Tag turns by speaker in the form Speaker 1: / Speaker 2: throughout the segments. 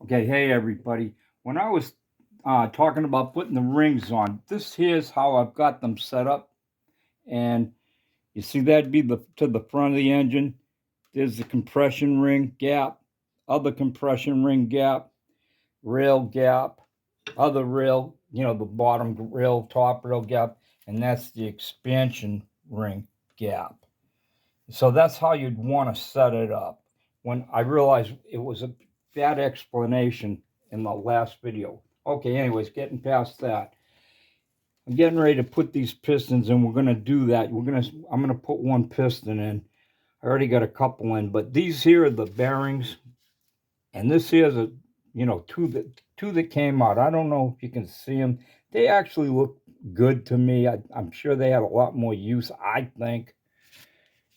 Speaker 1: Okay, hey everybody. When I was talking about putting the rings on, this here's how I've got them set up. And you see that'd be to the front of the engine. There's the compression ring gap, other compression ring gap, rail gap, other rail, the bottom rail, top rail gap, and that's the expansion ring gap. So that's how you'd want to set it up. When I realized it was a bad explanation in the last video. Okay, anyways, getting past that. I'm getting ready to put these pistons in. We're going to do that. I'm going to put one piston in. I already got a couple in, but these here are the bearings, and this here is two that came out. I don't know if you can see them. They actually look good to me. I'm sure they had a lot more use, I think.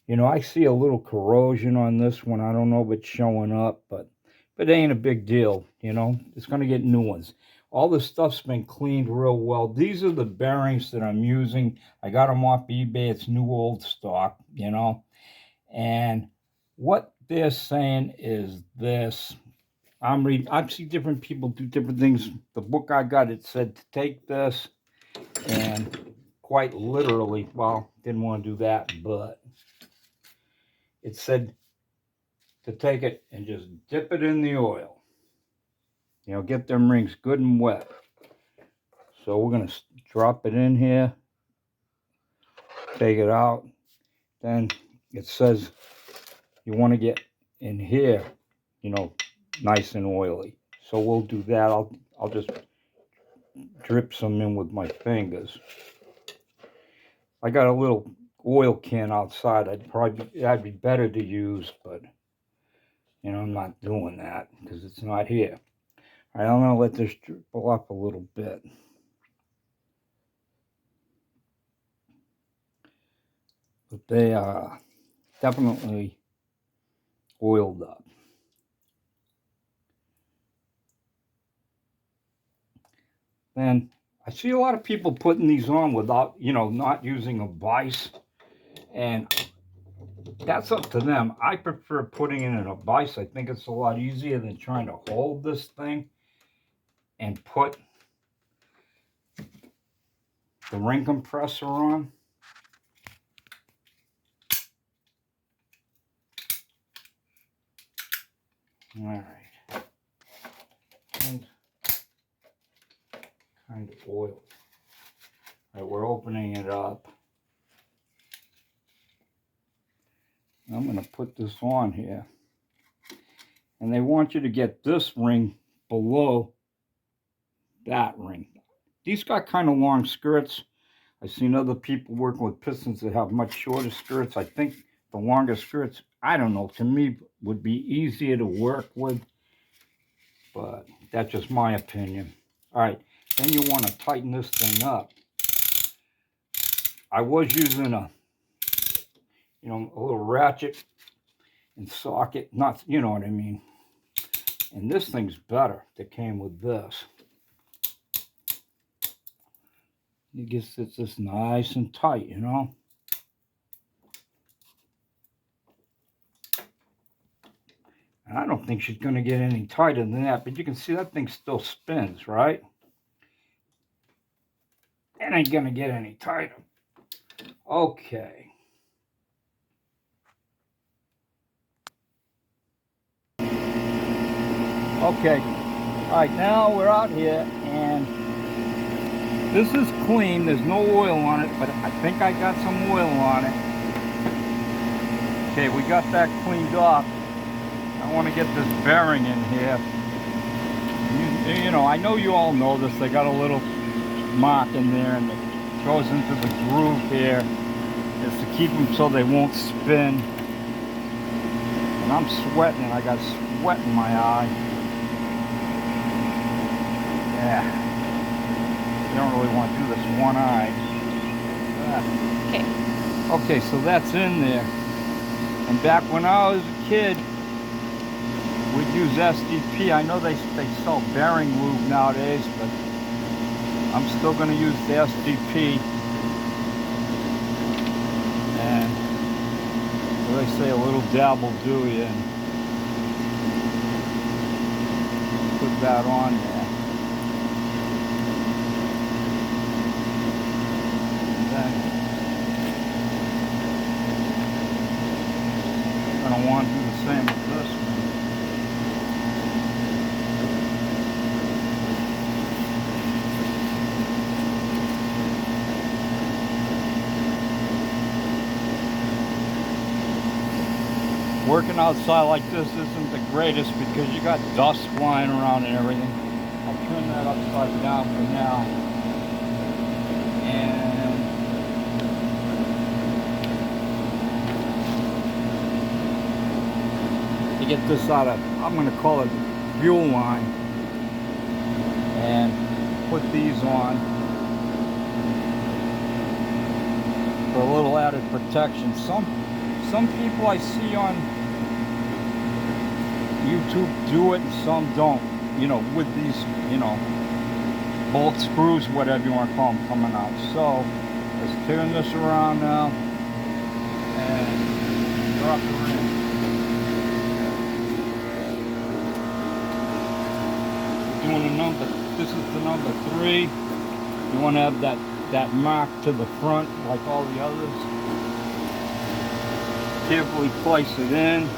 Speaker 1: I see a little corrosion on this one. I don't know if it's showing up, but it ain't a big deal. It's going to get new ones. All the stuff's been cleaned real well. These are the bearings that I'm using. I got them off eBay. It's new old stock. And what they're saying is this. I've seen different people do different things. The book I got, it said to take this and quite literally, well, didn't want to do that, but it said to take it and just dip it in the oil. Get them rings good and wet. So we're going to drop it in here, take it out. Then it says you want to get in here, nice and oily. So we'll do that. I'll just drip some in with my fingers. I got a little oil can outside. That'd be better to use, but I'm not doing that because it's not here. All right, I'm going to let this dribble up a little bit. But they are definitely oiled up. Then I see a lot of people putting these on without, not using a vise. And that's up to them. I prefer putting it in a vise. I think it's a lot easier than trying to hold this thing and put the ring compressor on. All right. And kind of oil. All right, we're opening it up. I'm going to put this on here. And they want you to get this ring below that ring. These got kind of long skirts. I've seen other people working with pistons that have much shorter skirts. I think the longer skirts, I don't know, to me would be easier to work with. But that's just my opinion. All right, then you want to tighten this thing up. I was using a little ratchet and socket, not, you know what I mean. And this thing's better that came with this. It gets this nice and tight, And I don't think she's going to get any tighter than that, but you can see that thing still spins, right? It ain't going to get any tighter. Okay. Okay. All right, now we're out here, and this is clean. There's no oil on it, but I think I got some oil on it. Okay, we got that cleaned off. I want to get this bearing in here. I know you all know this. They got a little mark in there, and it goes into the groove here. It's to keep them so they won't spin. And I'm sweating, and I got sweat in my eye. Yeah. You don't really want to do this one eye. Okay, so that's in there. And back when I was a kid, we'd use SDP. I know they sell bearing lube nowadays, but I'm still going to use the SDP. And what they say, a little dab will do you. put that on there. And then I'm going to want to do the same with this one. Working outside like this isn't the greatest because you got dust flying around and everything. I'll turn that upside down for now. And to get this out of, I'm going to call it fuel line, and put these on for a little added protection. Some people I see on YouTube do it and some don't, you know, with these, you know, bolt screws, whatever you want to call them, coming out. So let's turn this around now and drop her in. We're doing a number, this is the number 3. You want to have that mark to the front like all the others. Carefully place it in.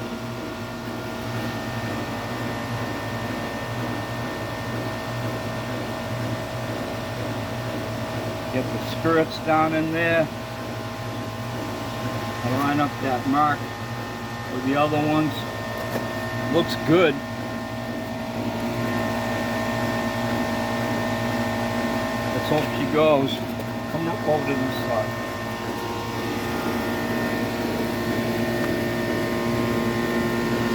Speaker 1: Get the skirts down in there. Line up that mark with the other ones. Looks good. Let's hope she goes. Come up over to this side.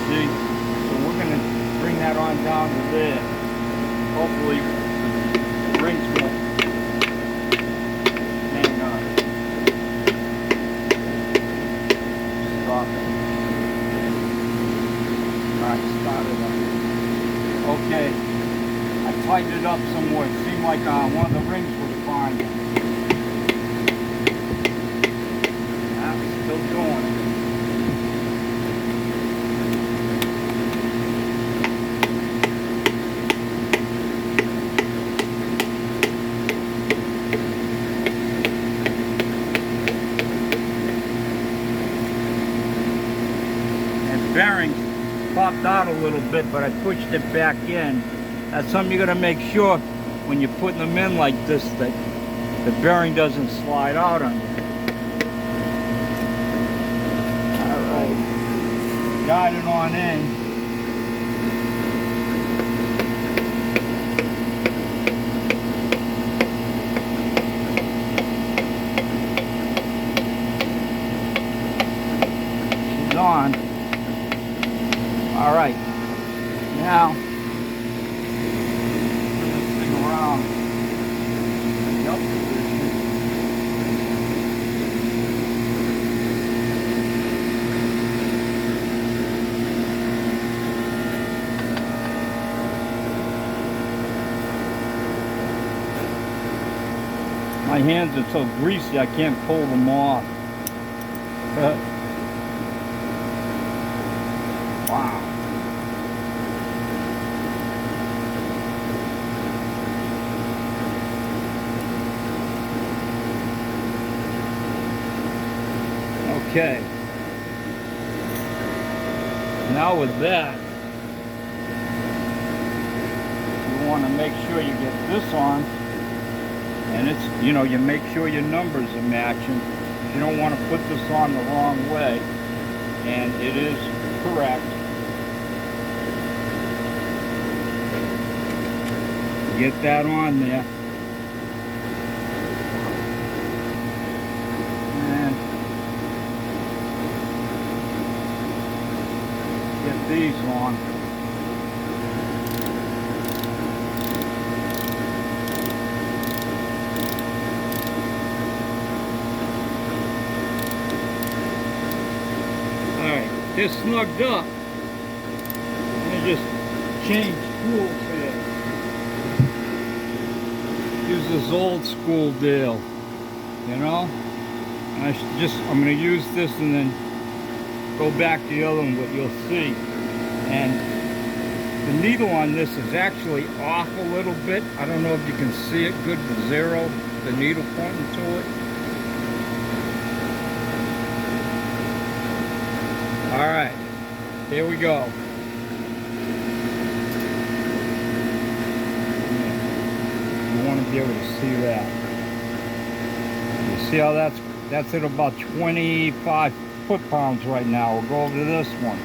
Speaker 1: See? So we're going to bring that on down to there. Hopefully the rings won't hang on. Stop it. Alright, start it up. Okay. I tightened it up some more. It seemed like one of the rings was fine. I'm still doing it. Bearings popped out a little bit, but I pushed it back in. That's something you got to make sure when you're putting them in like this, that the bearing doesn't slide out on you. Alright, guide it on in. She's on. All right, now turn this thing around. Yep. My hands are so greasy I can't pull them off. Wow. Okay. Now with that, you want to make sure you get this on, and it's, you know, you make sure your numbers are matching. You don't want to put this on the wrong way, and it is correct. Get that on there. And get these on. Alright, they're snugged up. Let me just change tools here. Use this old school deal, you know? And I'm going to use this and then go back to the other one, but you'll see. And The needle on this is actually off a little bit. I don't know if you can see it good with zero, the needle pointing to it. All right, here we go. You want to be able to see that. You see how that's at about 25 foot-pounds right now. We'll go over to this one.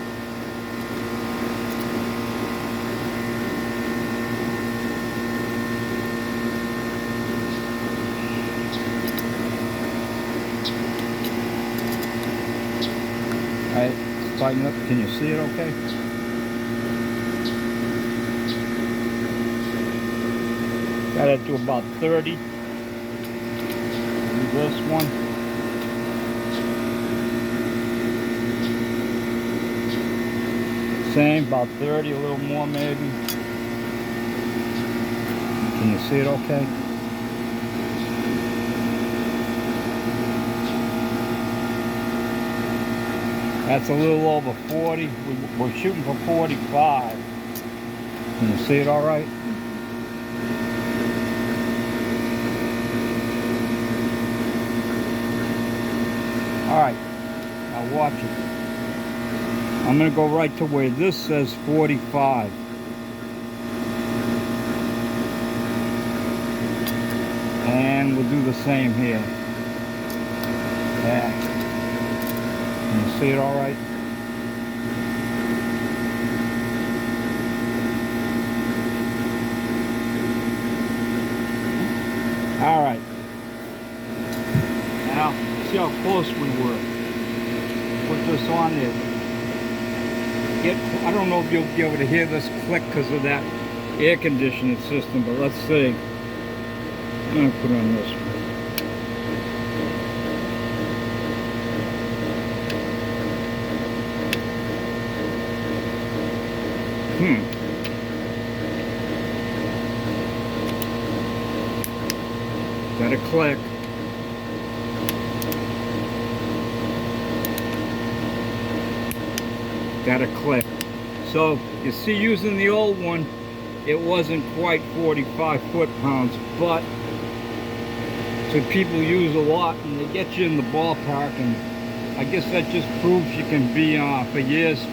Speaker 1: All right, tighten up. Can you see it okay? Got it to about 30. Do this one. Same, about 30, a little more maybe. Can you see it okay? That's a little over 40. We're shooting for 45. Can you see it all right? All right, now watch it. I'm going to go right to where this says 45. And we'll do the same here. Yeah. Can you see it all right? All right. Now, see how close we were. Put this on there. I don't know if you'll be able to hear this click because of that air conditioning system, but let's see. I'm going to put on this one. Got a click. Got a click. So you see, using the old one, it wasn't quite 45 foot-pounds, but so people use a lot and they get you in the ballpark, and I guess that just proves you can be for years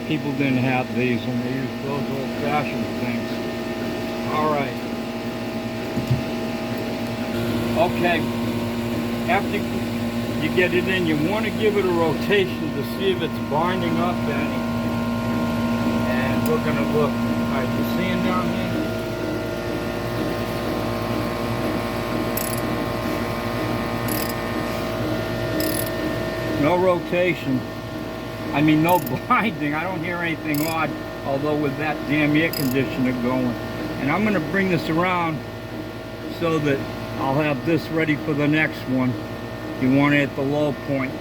Speaker 1: people didn't have these and they used those old-fashioned things. All right. Okay. After you get it in, you want to give it a rotation to see if it's binding up any. And we're going to look. All right, you seeing down here? No rotation. I mean, no binding. I don't hear anything odd, although with that damn air conditioner going. And I'm going to bring this around so that I'll have this ready for the next one. You want it at the low point.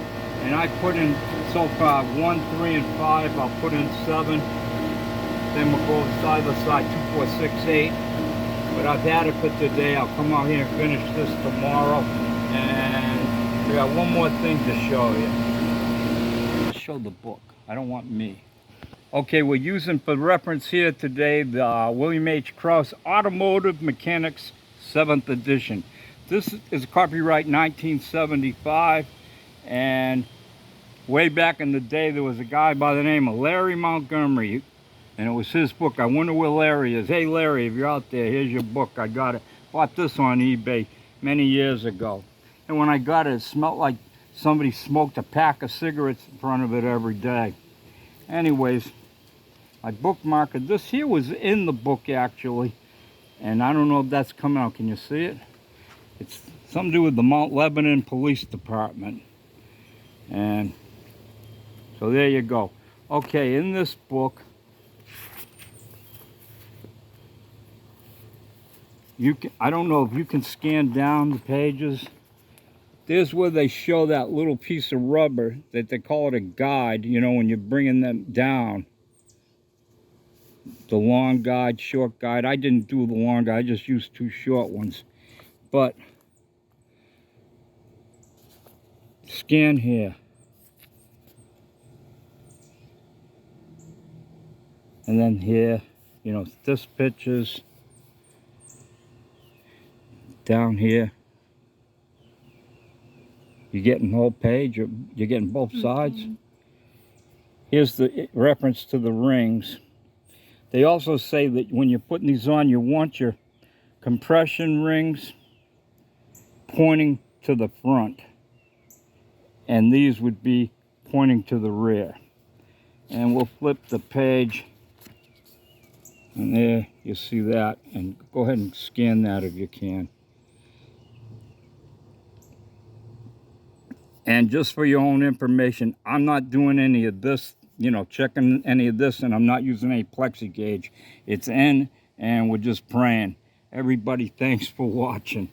Speaker 1: And I put in so far 1, 3, and 5. I'll put in 7. Then we'll go side by side 2, 4, 6, 8. But I've had it for today. I'll come out here and finish this tomorrow. And we got one more thing to show you. Let's show the book. I don't want me. Okay, we're using for reference here today the William H. Krause Automotive Mechanics 7th edition. This is copyright 1975, and way back in the day there was a guy by the name of Larry Montgomery, and it was his book. I wonder where Larry is. Hey Larry, if you're out there, here's your book. I got it. Bought this on eBay many years ago, and when I got it, it smelled like somebody smoked a pack of cigarettes in front of it every day. Anyways, I bookmarked this. Here was in the book actually, and I don't know if that's coming out. Can you see it? It's something to do with the Mount Lebanon Police Department. And so there you go. Okay, in this book, I don't know if you can scan down the pages. There's where they show that little piece of rubber that they call it a guide, you know, when you're bringing them down. The long guide, short guide. I didn't do the long guide, I just used 2 short ones. But scan here. And then here. You know, this picture's down here. You're getting the whole page, or you're getting both sides. Here's the reference to the rings. They also say that when you're putting these on, you want your compression rings pointing to the front, and these would be pointing to the rear. And we'll flip the page, and there you see that, and go ahead and scan that if you can. And just for your own information, I'm not doing any of this, you know, checking any of this, and I'm not using any plexi gauge. It's in, and we're just praying. Everybody, thanks for watching.